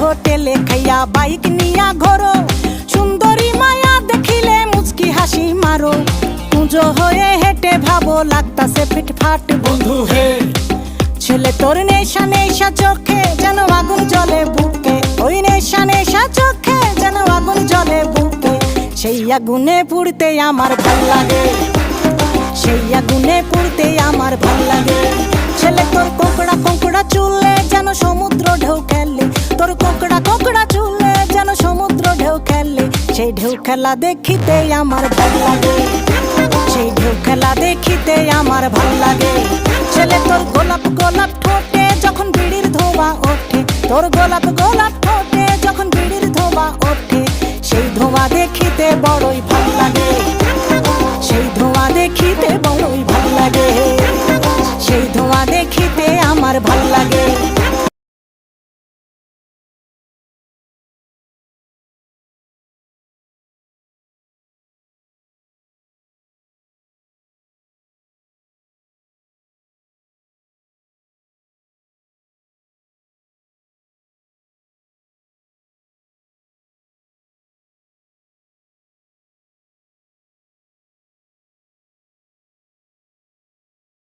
হোটেলে খাইয়া বাইক নিয়া ঘোরো, সুন্দরী মায়া দেখিলে মুচকি হাসি মারো, পুজো হয়ে হেঁটে ভাবো লাগতাছে ফিটফাট বন্ধু হে। ছেলে তোর নেশা নেশা চোখে যেন আগুন জ্বলে বুকে, ওই নেশা নেশা চোখে যেন আগুন জ্বলে বুকে, সেই আগুনে পুড়তে আমার ভাল লাগে, সেই আগুনে পুড়তে আমার ভাল লাগে। ছেলে তোর কোকড়া কোকড়া চুলে যেন সমুদ্র ঢেউ খেলে, তোর কোকড়া কোকড়া চুলে যেন সমুদ্র ঢেউ খেলে, সেই ঢেউ খেলা দেখিতে আমার ভাল লাগে, সেই ঢেউ খেলা দেখিতে আমার ভাল লাগে। ছেলে তোর গোলাপ গোলাপ ঠোঁটে যখন বিড়ির ধোঁয়া ওঠে, তোর গোলাপ গোলাপ ঠোঁটে যখন বিড়ির ধোঁয়া ওঠে, সেই ধোঁয়া দেখিতে বড়ই ভাল লাগে, সেই ধোঁয়া দেখিতে বড়ই ভাল লাগে, সেই ধোঁয়া দেখিতে আমার ভাল লাগে।